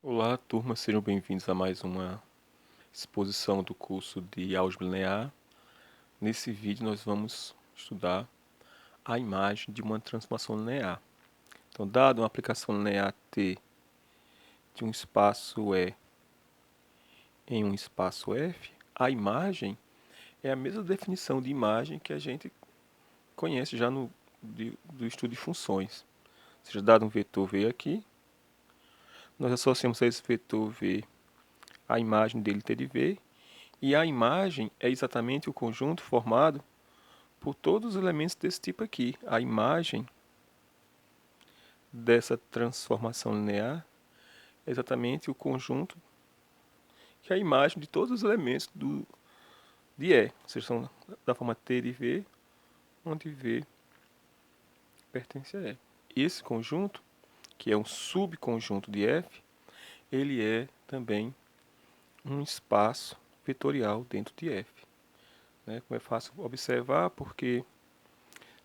Olá, turma, sejam bem-vindos a mais uma exposição do curso de Álgebra Linear. Nesse vídeo nós vamos estudar a imagem de uma transformação linear. Então, dado uma aplicação linear T de um espaço E em um espaço F, a imagem é a mesma definição de imagem que a gente conhece já do estudo de funções. Ou seja, dado um vetor V aqui, nós associamos a esse vetor V a imagem dele T de V, e a imagem é exatamente o conjunto formado por todos os elementos desse tipo aqui. A imagem dessa transformação linear é exatamente o conjunto que é a imagem de todos os elementos de E, ou seja, são da forma T de V, onde V pertence a E. Esse conjunto, que é um subconjunto de F, ele é também um espaço vetorial dentro de F. Como é fácil observar, porque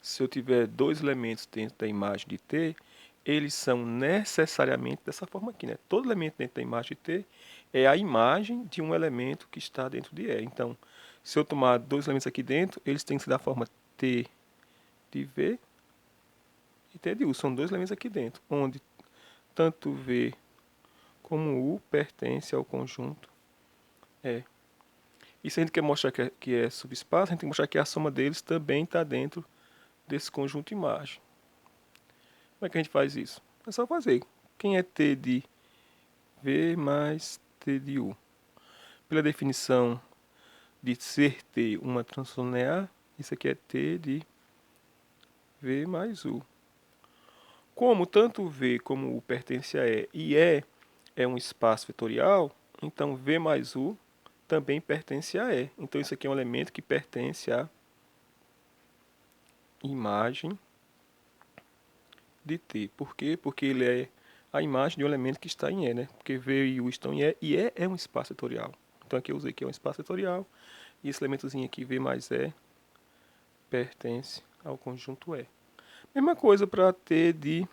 se eu tiver dois elementos dentro da imagem de T, eles são necessariamente dessa forma aqui, né? Todo elemento dentro da imagem de T é a imagem de um elemento que está dentro de E. Então, se eu tomar dois elementos aqui dentro, eles têm que ser da forma T de V e T de U. São dois elementos aqui dentro, onde tanto V como U pertence ao conjunto E. E se a gente quer mostrar que é subespaço, a gente tem que mostrar que a soma deles também está dentro desse conjunto imagem. Como é que a gente faz isso? É só fazer. Quem é T de V mais T de U? Pela definição de ser T uma transformação linear, isso aqui é T de V mais U. Como tanto V como U pertence a E é um espaço vetorial, então V mais U também pertence a E. Então isso aqui é um elemento que pertence à imagem de T. Por quê? Porque ele é a imagem de um elemento que está em E, né? Porque V e U estão em E, e E é um espaço vetorial. Então aqui eu usei que é um espaço vetorial, e esse elementozinho aqui, V mais E, pertence ao conjunto E. Mesma coisa para T de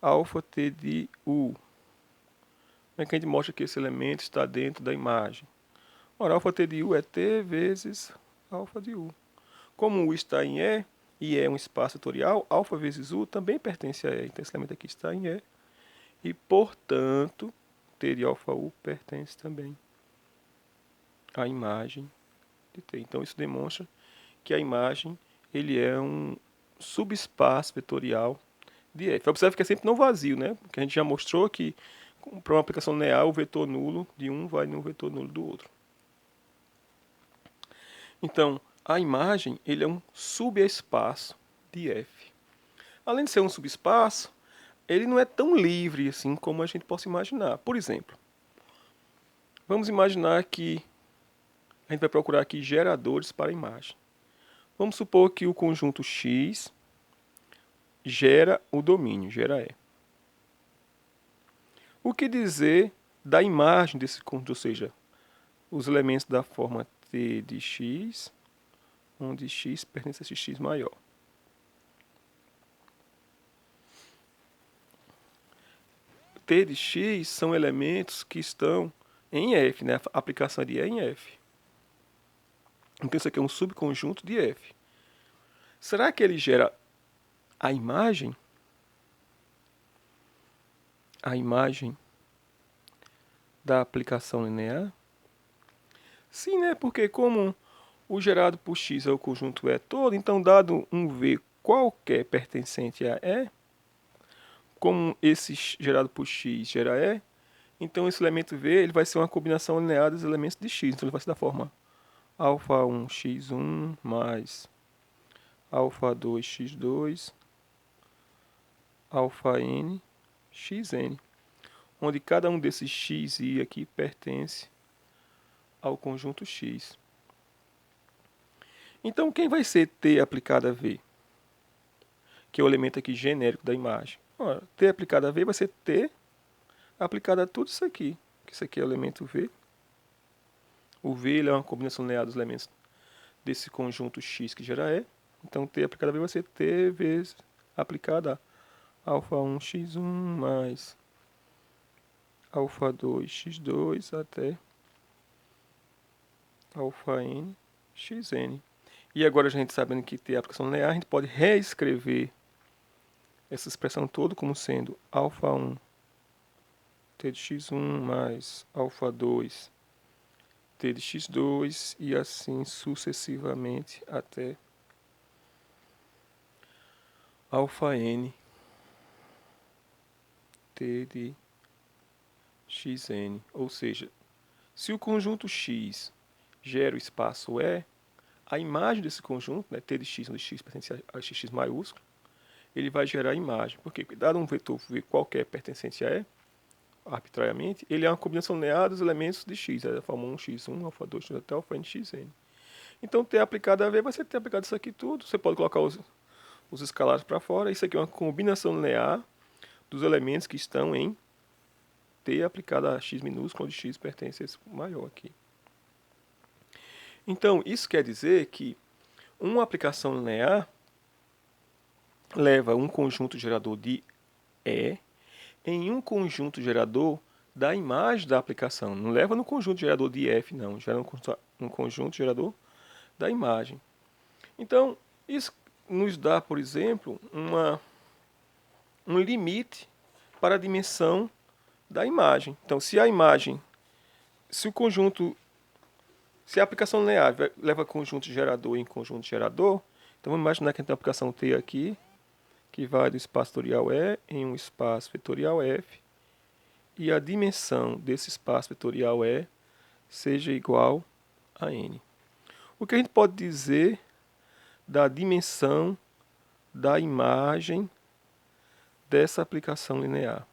alfa, T de U. Como é que a gente mostra que esse elemento está dentro da imagem? Ora, alfa T de U é T vezes alfa de U. Como U está em E é um espaço vetorial, alfa vezes U também pertence a E. Então esse elemento aqui está em E. E, portanto, T de alfa U pertence também à imagem de T. Então isso demonstra que a imagem ele é um subespaço vetorial de F. Observe que é sempre não vazio, né? Porque a gente já mostrou que para uma aplicação linear o vetor nulo de um vai no vetor nulo do outro. Então, a imagem ele é um subespaço de F. Além de ser um subespaço, ele não é tão livre assim como a gente possa imaginar. Por exemplo, vamos imaginar que a gente vai procurar aqui geradores para a imagem. Vamos supor que o conjunto X gera o domínio, gera E. O que dizer da imagem desse conjunto, ou seja, os elementos da forma T de X, onde X pertence a esse X maior. T de X são elementos que estão em F, né? A aplicação de E em F. Então isso aqui é um subconjunto de F. Será que ele gera a imagem? A imagem da aplicação linear? Sim, né? Porque como o gerado por X é o conjunto E todo, então dado um V qualquer pertencente a E, como esse gerado por X gera E, então esse elemento V ele vai ser uma combinação linear dos elementos de X. Então ele vai ser da forma alfa1 x1 mais alfa2 x2 alfa-n xn, onde cada um desses x e aqui pertence ao conjunto X. Então quem vai ser T aplicada a V? Que é o elemento aqui genérico da imagem. Ora, T aplicada a V vai ser T aplicada a tudo isso aqui. Isso aqui é o elemento V. O V ele é uma combinação linear dos elementos desse conjunto X que gera E. Então T aplicada a V vai ser T vezes aplicada a alfa1 x1 mais alfa 2 x2 até alfa n xn. E agora a gente sabendo que tem a aplicação linear, a gente pode reescrever essa expressão toda como sendo alfa 1 t de x1 mais alfa 2 t de x2 e assim sucessivamente até alfa n t de xn. Ou seja, se o conjunto x gera o espaço E, a imagem desse conjunto, né, t de x, onde x pertence a x maiúsculo, ele vai gerar a imagem. Porque, dado um vetor V qualquer pertencente a E, arbitrariamente, ele é uma combinação linear dos elementos de x, da forma 1x1, alfa 2 até alfa n xn. Então, t aplicado a V vai ser t aplicado isso aqui tudo. Você pode colocar os escalares para fora. Isso aqui é uma combinação linear dos elementos que estão em t aplicado a x minúsculo, onde x pertence a esse maior aqui. Então, isso quer dizer que uma aplicação linear leva um conjunto gerador de E em um conjunto gerador da imagem da aplicação. Não leva no conjunto gerador de F, não. Gera um conjunto gerador da imagem. Então, isso nos dá, por exemplo, um limite para a dimensão da imagem. Então, se a imagem, se a aplicação linear leva conjunto gerador em conjunto gerador, então vamos imaginar que a gente tem uma aplicação T aqui, que vai do espaço vetorial E em um espaço vetorial F, e a dimensão desse espaço vetorial E seja igual a N. O que a gente pode dizer da dimensão da imagem dessa aplicação linear?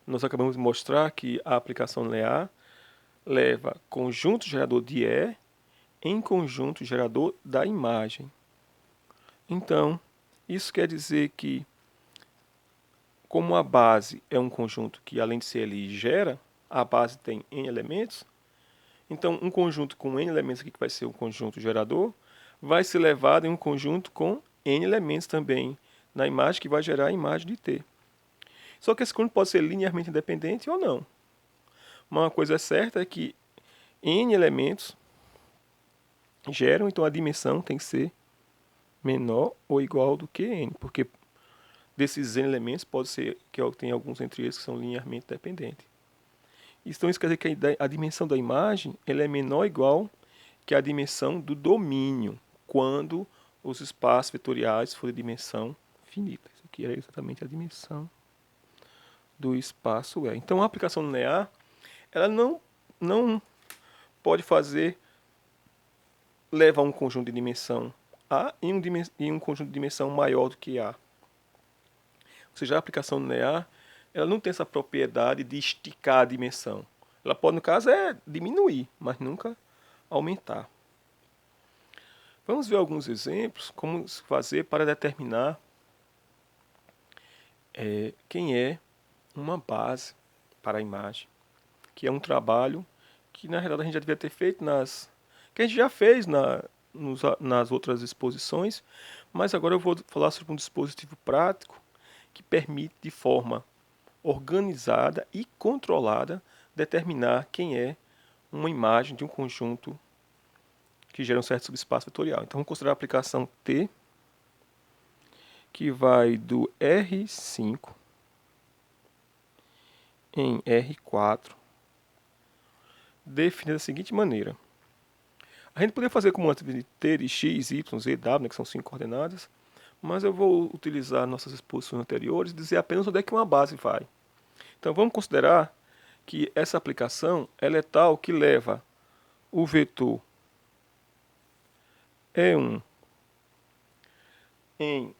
Nós acabamos de mostrar que a aplicação linear leva conjunto gerador de E em conjunto gerador da imagem. Então, isso quer dizer que, como a base é um conjunto que, além de ser ele gera, a base tem n elementos, então um conjunto com n elementos aqui, que vai ser um conjunto gerador, vai ser levado em um conjunto com n elementos também na imagem, que vai gerar a imagem de T. Só que esse conjunto pode ser linearmente independente ou não. Uma coisa certa é que n elementos geram, então a dimensão tem que ser menor ou igual do que n, porque desses n elementos pode ser que tem alguns entre eles que são linearmente dependentes. Então isso quer dizer que a dimensão da imagem ela é menor ou igual que a dimensão do domínio, quando os espaços vetoriais forem de dimensão finita. Isso aqui é exatamente a dimensão do espaço E. Então a aplicação linear ela não pode levar um conjunto de dimensão A em um conjunto de dimensão maior do que A. Ou seja, a aplicação linear ela não tem essa propriedade de esticar a dimensão. Ela pode, no caso, diminuir, mas nunca aumentar. Vamos ver alguns exemplos, como fazer para determinar quem é uma base para a imagem, que é um trabalho que, na realidade, a gente já devia ter feito que a gente já fez nas outras exposições, mas agora eu vou falar sobre um dispositivo prático que permite, de forma organizada e controlada, determinar quem é uma imagem de um conjunto que gera um certo subespaço vetorial. Então, vamos considerar a aplicação T, que vai do R5 em R4, definida da seguinte maneira. A gente poderia fazer como antes de T de x, y, z, w, né, que são 5 coordenadas, mas eu vou utilizar nossas exposições anteriores e dizer apenas onde é que uma base vai. Então, vamos considerar que essa aplicação ela é tal que leva o vetor E1 em,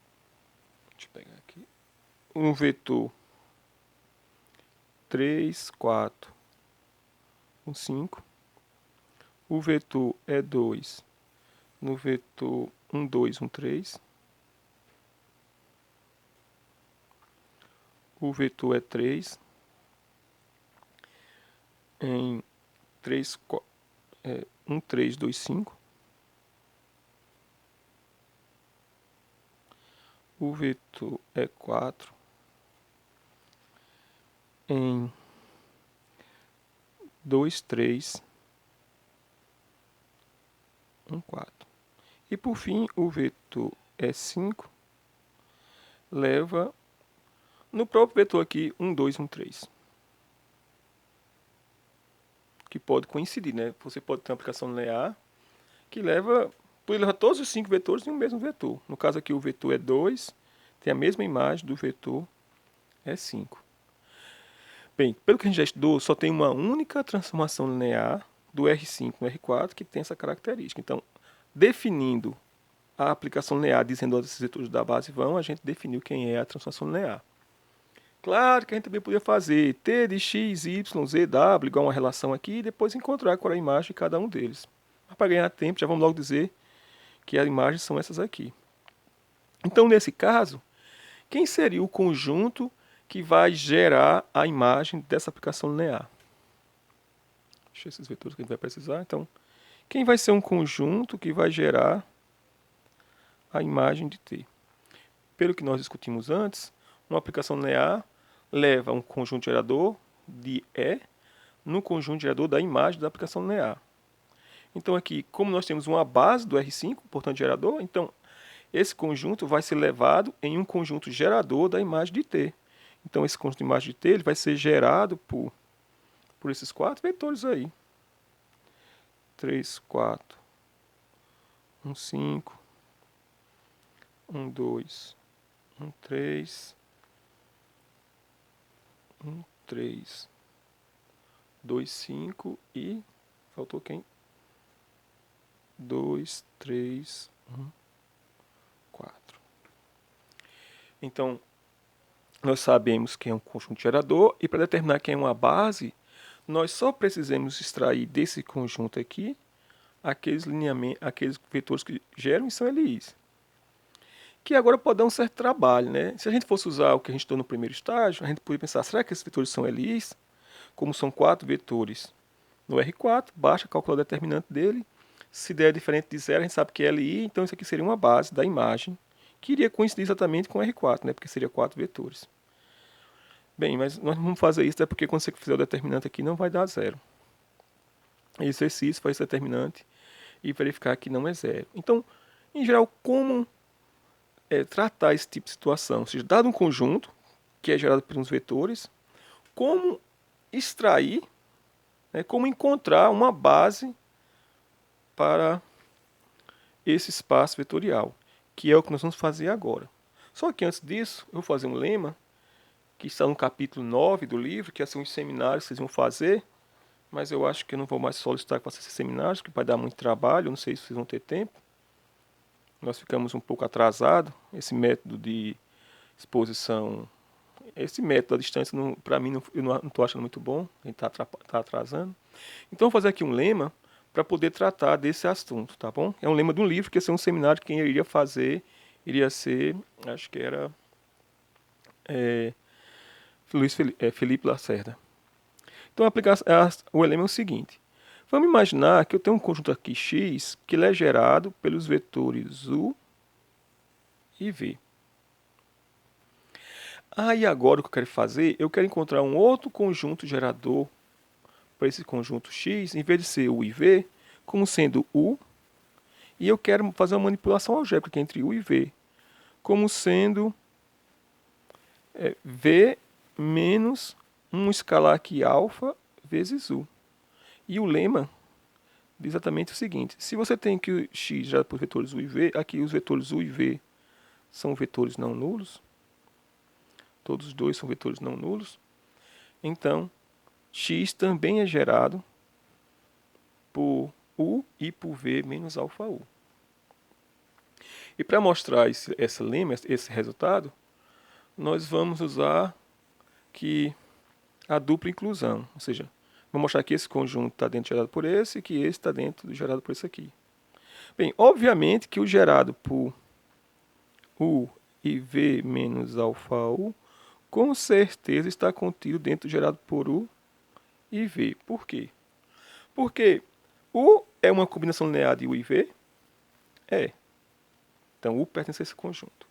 deixa eu pegar aqui, um vetor 3, 4, 5, o vetor E2 no vetor 1, 2, 1, 3, o vetor E3 em 3, 1, 3, 2, 5, o vetor E4 em 2, 3, 1, 4. E por fim, o vetor E5 leva no próprio vetor aqui 1, 2, 1, 3. Que pode coincidir, né? Você pode ter uma aplicação linear que pode levar todos os 5 vetores em um mesmo vetor. No caso aqui o vetor E2 tem a mesma imagem do vetor E5. Bem, pelo que a gente já estudou, só tem uma única transformação linear do R5 no R4 que tem essa característica. Então, definindo a aplicação linear dizendo onde esses vetores da base vão, a gente definiu quem é a transformação linear. Claro que a gente também podia fazer t de x, y, z, w igual a uma relação aqui e depois encontrar qual é a imagem de cada um deles. Mas para ganhar tempo, já vamos logo dizer que as imagens são essas aqui. Então, nesse caso, quem seria o conjunto que vai gerar a imagem dessa aplicação linear? Deixa esses vetores que a gente vai precisar. Então, quem vai ser um conjunto que vai gerar a imagem de T? Pelo que nós discutimos antes, uma aplicação linear leva um conjunto gerador de E no conjunto gerador da imagem da aplicação linear. Então aqui, como nós temos uma base do R5, portanto gerador, então esse conjunto vai ser levado em um conjunto gerador da imagem de T. Então esse conjunto de imagem de T ele vai ser gerado por esses 4 vetores aí. 3, 4, 1, 5, 1, 2, 1, 3, 1, 3, 2, 5 e faltou quem? 2, 3, 1, 4. Então, nós sabemos quem é um conjunto gerador e para determinar quem é uma base, nós só precisamos extrair desse conjunto aqui aqueles vetores que geram e são LIs. Que agora pode dar um certo trabalho, né? Se a gente fosse usar o que a gente estudou no primeiro estágio, a gente poderia pensar, será que esses vetores são LIs? Como são 4 vetores no R4, basta calcular o determinante dele. Se der diferente de zero, a gente sabe que é LI, então isso aqui seria uma base da imagem, que iria coincidir exatamente com o R4, né? Porque seria 4 vetores. Bem, mas nós não vamos fazer isso, é porque quando você fizer o determinante aqui, não vai dar zero. Esse exercício faz esse determinante e verificar que não é zero. Então, em geral, como tratar esse tipo de situação? Ou seja, dado um conjunto, que é gerado por uns vetores, como extrair, né, como encontrar uma base para esse espaço vetorial, que é o que nós vamos fazer agora. Só que antes disso, eu vou fazer um lema, que está no capítulo 9 do livro, que são os seminários que vocês vão fazer, mas eu acho que eu não vou mais solicitar que façam esses seminários, porque vai dar muito trabalho, eu não sei se vocês vão ter tempo. Nós ficamos um pouco atrasados, esse método de exposição, esse método à distância, para mim, eu não estou achando muito bom, a gente está atrasando. Então, vou fazer aqui um lema para poder tratar desse assunto, tá bom? É um lema de um livro, que ia ser um seminário que quem iria fazer, iria ser, acho que era Felipe Lacerda. Então, o lema é o seguinte. Vamos imaginar que eu tenho um conjunto aqui X, que ele é gerado pelos vetores U e V. E agora o que eu quero fazer? Eu quero encontrar um outro conjunto gerador para esse conjunto X, em vez de ser U e V, como sendo U, e eu quero fazer uma manipulação algébrica entre U e V, como sendo V menos um escalar aqui alfa vezes U. E o lema diz exatamente o seguinte: se você tem que o X gerado por vetores U e V, aqui os vetores U e V são vetores não nulos, todos os dois são vetores não nulos, então X também é gerado por U e por V menos alfa U. E para mostrar esse lema, esse resultado, nós vamos usar que a dupla inclusão, ou seja, vou mostrar que esse conjunto está dentro gerado por esse e que esse está dentro do gerado por esse aqui. Bem, obviamente que o gerado por U e V menos alfa U, com certeza está contido dentro do gerado por U e V. Por quê? Porque U é uma combinação linear de U e V? É. Então U pertence a esse conjunto.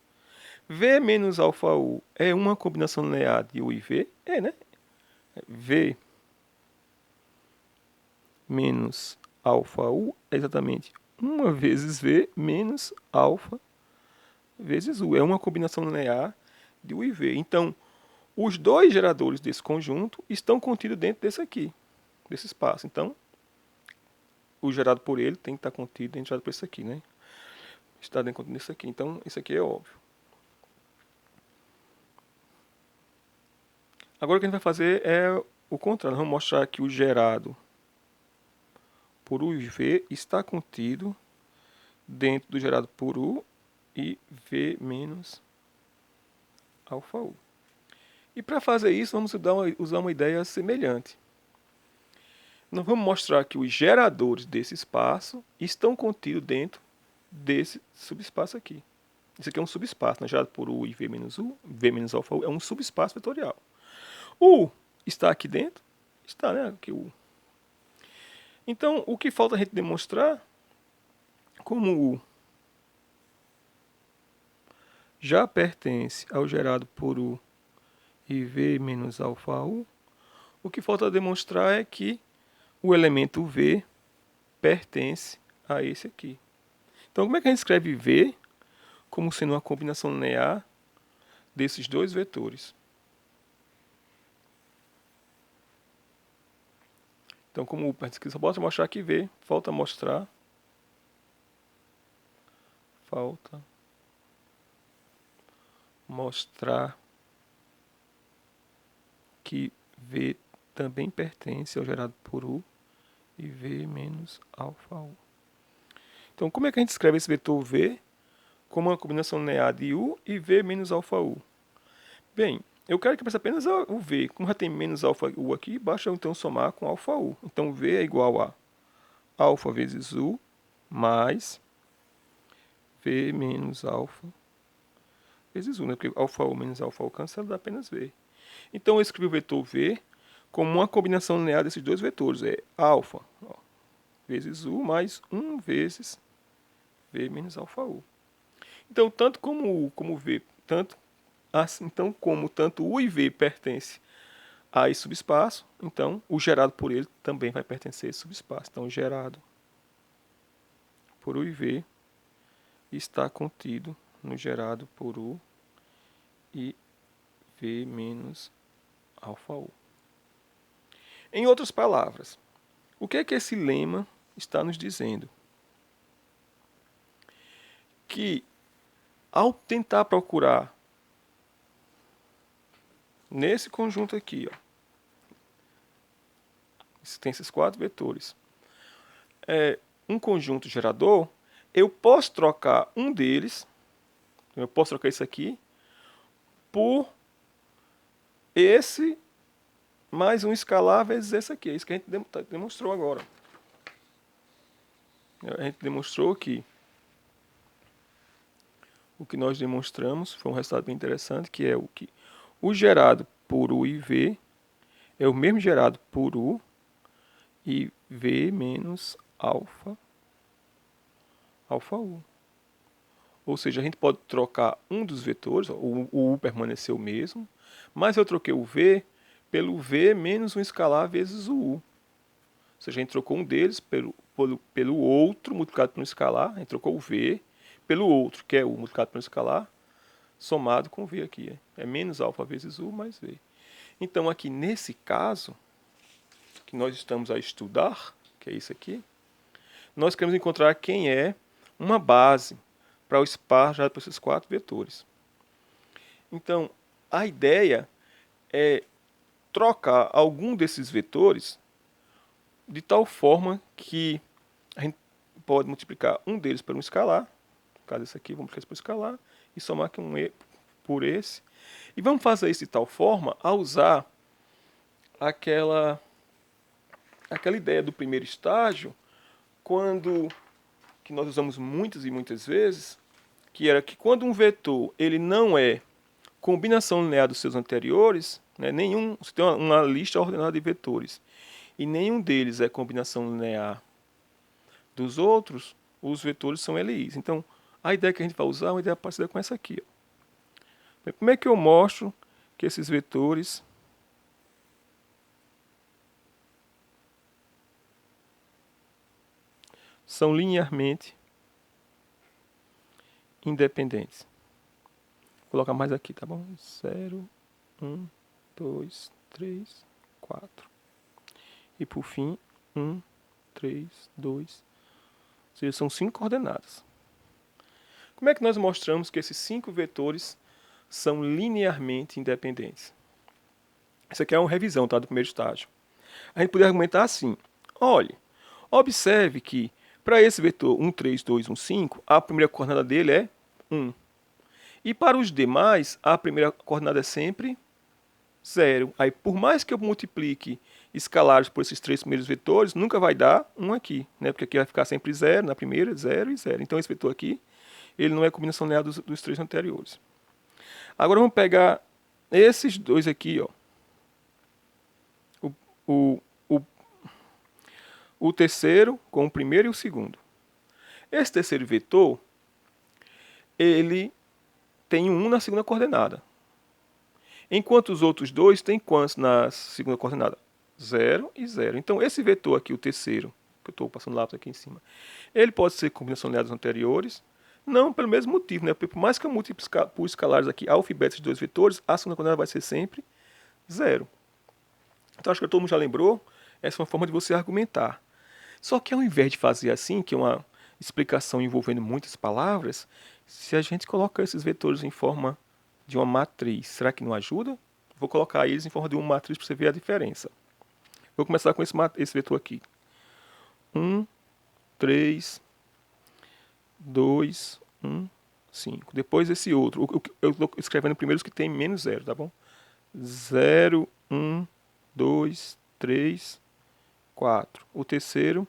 V menos alfa U é uma combinação linear de U e V? É, né? V menos alfa U é exatamente 1 vezes V menos alfa vezes U. É uma combinação linear de U e V. Então, os dois geradores desse conjunto estão contidos dentro desse aqui, desse espaço. Então, o gerado por ele tem que estar contido dentro do gerado por esse aqui, né? Está dentro desse aqui. Então, isso aqui é óbvio. Agora o que a gente vai fazer é o contrário. Nós vamos mostrar que o gerado por U e V está contido dentro do gerado por U e V menos alfa U. E para fazer isso, vamos usar uma ideia semelhante. Nós vamos mostrar que os geradores desse espaço estão contidos dentro desse subespaço aqui. Isso aqui é um subespaço, né? Gerado por U e V menos alfa U é um subespaço vetorial. U está aqui dentro? Está, né? Aqui U. Então, o que falta a gente demonstrar, como U já pertence ao gerado por U e V menos alfa U, o que falta demonstrar é que o elemento V pertence a esse aqui. Então, como é que a gente escreve V como sendo uma combinação linear desses dois vetores? Então, como a gente só pode mostrar que V, falta mostrar que V também pertence ao gerado por U e V menos alfa U. Então, como é que a gente escreve esse vetor V como uma combinação linear de U e V menos alfa U? Bem, eu quero que pense apenas o V. Como já tem menos alfa U aqui, basta eu então somar com alfa U. Então, V é igual a alfa vezes U mais V menos alfa vezes U, né? Porque alfa U menos alfa U cancela, dá apenas V. Então, eu escrevi o vetor V como uma combinação linear desses dois vetores. É alfa vezes U mais 1 vezes V menos alfa U. Então, tanto como U como V, então como tanto U e V pertence a esse subespaço, então o gerado por ele também vai pertencer a esse subespaço. Então, o gerado por U e V está contido no gerado por U e V menos alfa U. Em outras palavras, o que é que esse lema está nos dizendo? Que ao tentar procurar nesse conjunto aqui, ó, tem esses 4 vetores, um conjunto gerador, eu posso trocar um deles, eu posso trocar isso aqui, por esse mais um escalar vezes esse aqui. É isso que a gente demonstrou agora. A gente demonstrou que o que nós demonstramos foi um resultado bem interessante, que é o que o gerado por U e V é o mesmo gerado por U e V menos alfa U. Ou seja, a gente pode trocar um dos vetores, o U permaneceu o mesmo, mas eu troquei o V pelo V menos um escalar vezes o U. Ou seja, a gente trocou um deles pelo outro multiplicado por um escalar, a gente trocou o V pelo outro, que é U multiplicado por um escalar, somado com o V aqui. É menos alfa vezes U mais V. Então, aqui nesse caso, que nós estamos a estudar, que é isso aqui, nós queremos encontrar quem é uma base para o espaço gerado por esses 4 vetores. Então, a ideia é trocar algum desses vetores de tal forma que a gente pode multiplicar um deles por um escalar, no caso esse aqui, vamos multiplicar por escalar, e somar aqui um E por esse. E vamos fazer isso de tal forma a usar aquela ideia do primeiro estágio, que nós usamos muitas e muitas vezes, que era que quando um vetor ele não é combinação linear dos seus anteriores, né, você tem uma lista ordenada de vetores, e nenhum deles é combinação linear dos outros, os vetores são LIs. Então, a ideia que a gente vai usar é uma ideia parecida com essa aqui. Ó. Como é que eu mostro que esses vetores são linearmente independentes. Vou colocar mais aqui, tá bom? 0, 1, 2, 3, 4. E por fim, 1, 3, 2. Ou seja, são 5 coordenadas. Como é que nós mostramos que esses 5 vetores são linearmente independentes? Isso aqui é uma revisão, tá, do primeiro estágio. A gente poderia argumentar assim. Olhe, observe que para esse vetor 1, 3, 2, 1, 5, a primeira coordenada dele é 1. E para os demais, a primeira coordenada é sempre 0. Aí, por mais que eu multiplique escalares por esses 3 primeiros vetores, nunca vai dar 1 aqui, né? Porque aqui vai ficar sempre 0 na primeira, 0 e 0. Então, esse vetor aqui, ele não é combinação linear dos 3 anteriores. Agora, vamos pegar esses dois aqui, ó. O terceiro com o primeiro e o segundo. Esse terceiro vetor, ele tem 1 na segunda coordenada. Enquanto os outros dois têm quantos na segunda coordenada? 0 e 0. Então, esse vetor aqui, o terceiro, que eu estou passando lápis aqui em cima, ele pode ser combinação linear dos anteriores, não pelo mesmo motivo, né? Porque por mais que eu multiplique por escalares aqui alfabetos de dois vetores, a segunda coordenada vai ser sempre 0. Então, acho que todo mundo já lembrou, essa é uma forma de você argumentar. Só que ao invés de fazer assim, que é uma explicação envolvendo muitas palavras, se a gente coloca esses vetores em forma de uma matriz, será que não ajuda? Vou colocar eles em forma de uma matriz para você ver a diferença. Vou começar com esse vetor aqui. 1, 3, 2, 1, 5. Depois esse outro. Eu estou escrevendo primeiro os que tem menos 0, tá bom? 0, 1, 2, 3, 4. O terceiro,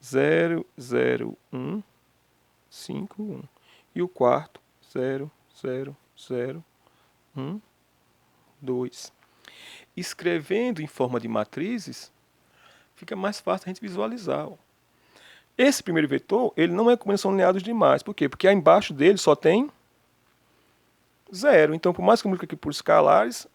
0, 0, 1, 5, 1. E o quarto, 0, 0, 0, 1, 2. Escrevendo em forma de matrizes, fica mais fácil a gente visualizar. Ó. Esse primeiro vetor, ele não é combinação linear dos demais. Por quê? Porque aí embaixo dele só tem 0. Então, por mais que eu multiplique aqui por escalares,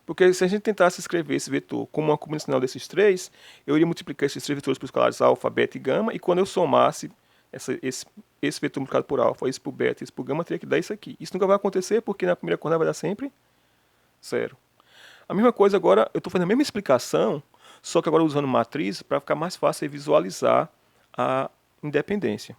porque se a gente tentasse escrever esse vetor como uma combinação linear desses três, eu iria multiplicar esses 3 vetores por escalares alfa, beta e gama, e quando eu somasse esse vetor multiplicado por alfa, esse por beta, esse por gama, teria que dar isso aqui. Isso nunca vai acontecer porque na primeira coordenada vai dar sempre 0. A mesma coisa agora, eu estou fazendo a mesma explicação, só que agora usando matriz para ficar mais fácil de visualizar a independência.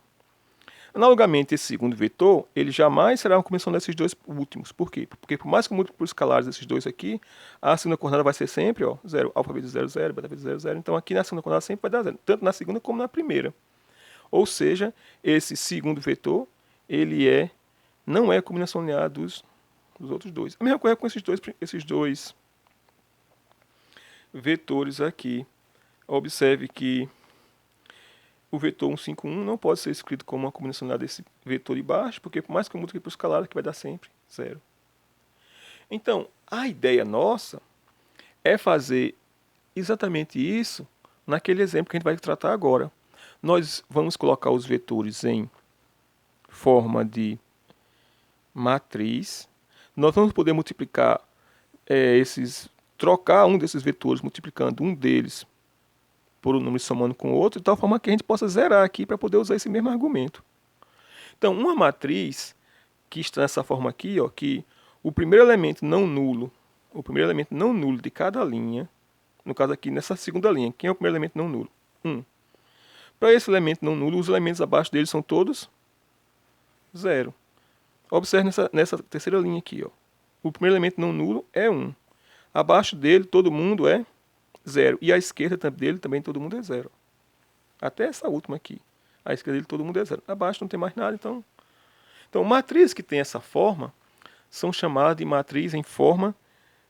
Analogamente, esse segundo vetor, ele jamais será uma combinação desses dois últimos. Por quê? Porque por mais que eu multiplique por escalares desses dois aqui, a segunda coordenada vai ser sempre 0, alfa vezes 0, 0, beta vezes 0, 0. Então aqui na segunda coordenada sempre vai dar 0, tanto na segunda como na primeira. Ou seja, esse segundo vetor, ele não é a combinação linear dos outros dois. A mesma coisa com esses dois vetores aqui. Observe que o vetor 151 não pode ser escrito como uma combinação linear desse vetor de baixo, porque por mais que eu multiplique por escalar, que vai dar sempre 0. Então, a ideia nossa é fazer exatamente isso naquele exemplo que a gente vai tratar agora. Nós vamos colocar os vetores em forma de matriz. Nós vamos poder multiplicar trocar um desses vetores, multiplicando um deles por um número somando com o outro, de tal forma que a gente possa zerar aqui para poder usar esse mesmo argumento. Então, uma matriz que está nessa forma aqui, ó, que o primeiro elemento não nulo de cada linha, no caso aqui nessa segunda linha, quem é o primeiro elemento não nulo? 1. Para esse elemento não nulo, os elementos abaixo dele são todos 0. Observe nessa terceira linha aqui, ó. O primeiro elemento não nulo é 1. Abaixo dele, todo mundo é 0. E à esquerda dele também todo mundo é 0. Até essa última aqui. À esquerda dele todo mundo é 0. Abaixo não tem mais nada, então matrizes que tem essa forma são chamadas de matriz em forma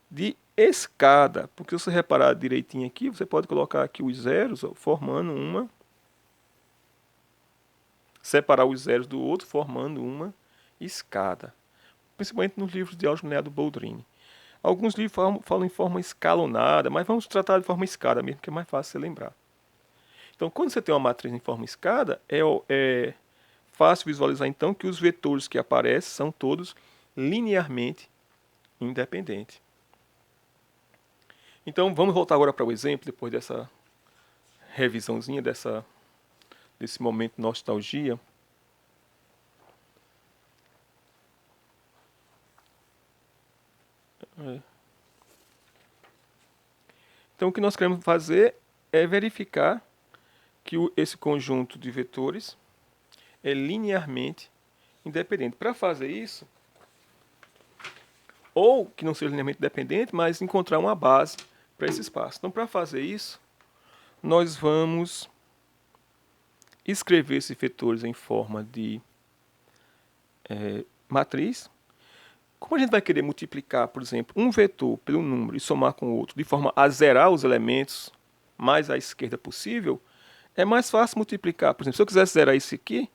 de escada. Porque se você reparar direitinho aqui, você pode colocar aqui os zeros, ó, formando uma. Separar os zeros do outro, formando uma escada. Principalmente nos livros de álgebra linear do Boldrini. Alguns livros falam em forma escalonada, mas vamos tratar de forma escada mesmo, que é mais fácil você lembrar. Então, quando você tem uma matriz em forma escada, é fácil visualizar então que os vetores que aparecem são todos linearmente independentes. Então, vamos voltar agora para o exemplo, depois dessa revisãozinha desse momento de nostalgia. Então, o que nós queremos fazer é verificar que esse conjunto de vetores é linearmente independente. Para fazer isso, ou que não seja linearmente dependente, mas encontrar uma base para esse espaço. Então, para fazer isso, nós vamos escrever esses vetores em forma de matriz. Como a gente vai querer multiplicar, por exemplo, um vetor pelo número e somar com o outro, de forma a zerar os elementos mais à esquerda possível, é mais fácil multiplicar. Por exemplo, se eu quisesse zerar isso aqui,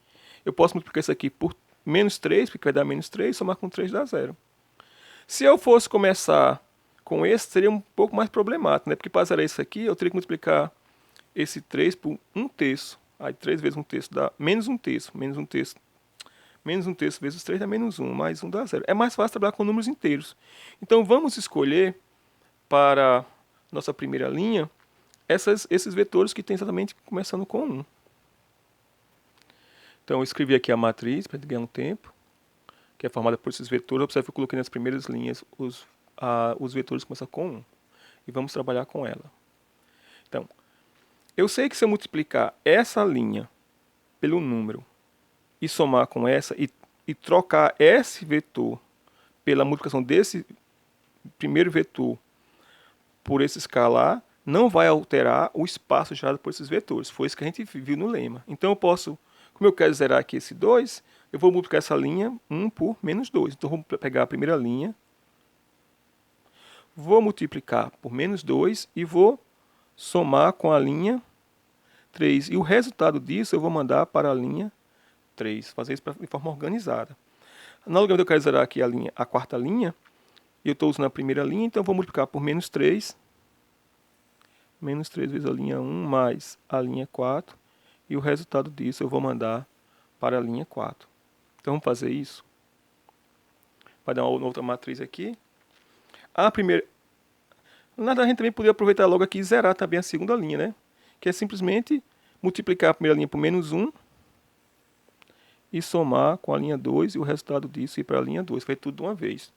eu posso multiplicar isso aqui por menos 3, porque vai dar menos 3, somar com 3 dá 0. Se eu fosse começar com esse, seria um pouco mais problemático, né? Porque para zerar isso aqui, eu teria que multiplicar esse 3 por 1/3. Aí 3 vezes 1/3 dá menos 1/3. Menos 1/3. Menos 1/3 vezes 3 dá menos 1. Mais 1 dá 0. É mais fácil trabalhar com números inteiros. Então vamos escolher para nossa primeira linha esses vetores que tem exatamente começando com 1. Então eu escrevi aqui a matriz para ganhar um tempo, que é formada por esses vetores. Observe que eu coloquei nas primeiras linhas os vetores que começam com 1. E vamos trabalhar com ela. Então, eu sei que se eu multiplicar essa linha pelo número e somar com essa e trocar esse vetor pela multiplicação desse primeiro vetor por esse escalar, não vai alterar o espaço gerado por esses vetores. Foi isso que a gente viu no lema. Então eu posso, como eu quero zerar aqui esse 2, eu vou multiplicar essa linha 1 por menos 2. Então eu vou pegar a primeira linha, vou multiplicar por menos 2 e vou somar com a linha 3. E o resultado disso eu vou mandar para a linha 3. Fazer isso de forma organizada. Analogamente eu quero zerar aqui a quarta linha, e eu estou usando a primeira linha, então eu vou multiplicar por menos 3. Menos 3 vezes a linha 1 mais a linha 4. E o resultado disso eu vou mandar para a linha 4. Então vamos fazer isso. Vai dar uma outra matriz aqui. A primeira... Na verdade, a gente também poderia aproveitar logo aqui e zerar também a segunda linha, né? Que é simplesmente multiplicar a primeira linha por menos 1 e somar com a linha 2 e o resultado disso ir para a linha 2. Vai tudo de uma vez.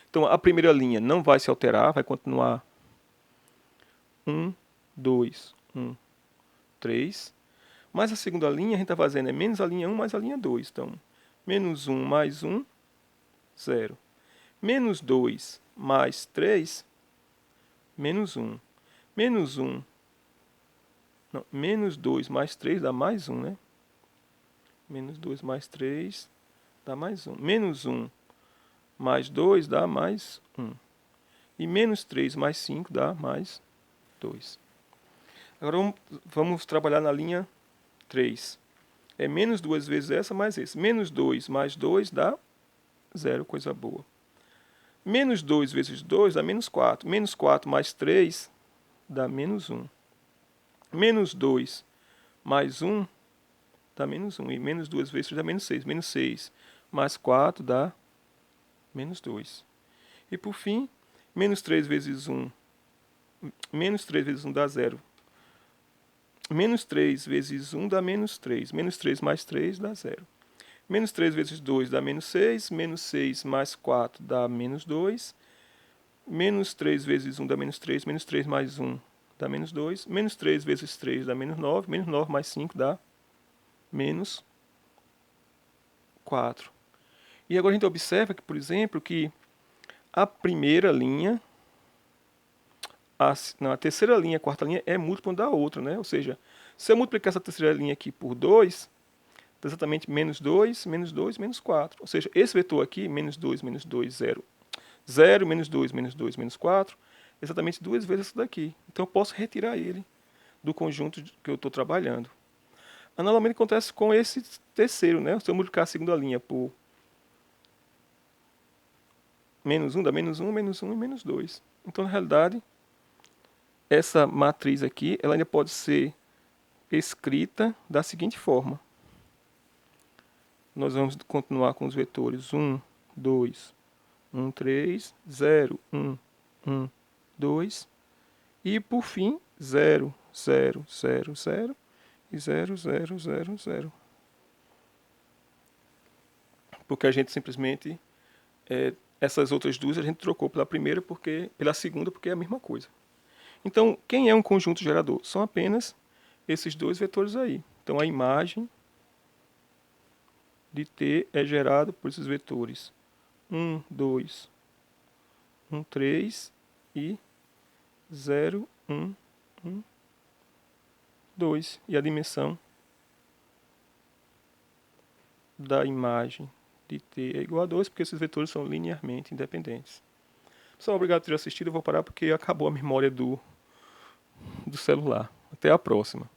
Então a primeira linha não vai se alterar, vai continuar 1, 2, 1, 3. Mas a segunda linha a gente está fazendo é menos a linha 1 mais a linha 2. Então, menos 1 mais 1, 0. Menos 2 mais 3, menos 1. Menos 1, não, menos 2 mais 3 dá mais 1, né? Menos 2 mais 3 dá mais 1. Menos 1 mais 2 dá mais 1. E menos 3 mais 5 dá mais 2. Agora vamos trabalhar na linha 3. É menos 2 vezes essa mais esse. Menos 2 mais 2 dá 0, coisa boa. Menos 2 vezes 2 dá menos 4. Menos 4 mais 3 dá menos 1. Menos 2 mais 1 dá menos 1. E menos 2 vezes 3 dá menos 6. Menos 6 mais 4 dá menos 2. E por fim, menos 3 vezes 1. Menos 3 vezes 1 dá 0. Menos 3 vezes 1 dá menos 3. Menos 3 mais 3 dá 0. Menos 3 vezes 2 dá menos 6. Menos 6 mais 4 dá menos 2. Menos 3 vezes 1 dá menos 3. Menos 3 mais 1 dá menos 2. Menos 3 vezes 3 dá menos 9. Menos 9 mais 5 dá menos 4. E agora a gente observa que, por exemplo, que a primeira linha, a terceira linha, a quarta linha é múltiplo da outra, né? Ou seja, se eu multiplicar essa terceira linha aqui por 2, dá exatamente menos 2, menos 2, menos 4. Ou seja, esse vetor aqui, menos 2, 0, 0, menos 2, menos 4, é exatamente duas vezes isso daqui. Então eu posso retirar ele do conjunto que eu estou trabalhando. Analogamente acontece com esse terceiro, né? Se eu multiplicar a segunda linha por menos 1, dá menos 1, menos 1 e menos 2. Então, na realidade, essa matriz aqui, ela ainda pode ser escrita da seguinte forma. Nós vamos continuar com os vetores 1, 2, 1, 3, 0, 1, 1, 2. E, por fim, 0, 0, 0, 0 e 0, 0, 0, 0. Porque a gente simplesmente, essas outras duas a gente trocou pela segunda porque é a mesma coisa. Então, quem é um conjunto gerador? São apenas esses dois vetores aí. Então, a imagem de T é gerada por esses vetores 1, 2, 1, 3 e 0, 1, 1, 2. E a dimensão da imagem de T é igual a 2, porque esses vetores são linearmente independentes. Pessoal, obrigado por ter assistido. Eu vou parar porque acabou a memória do celular. Até a próxima.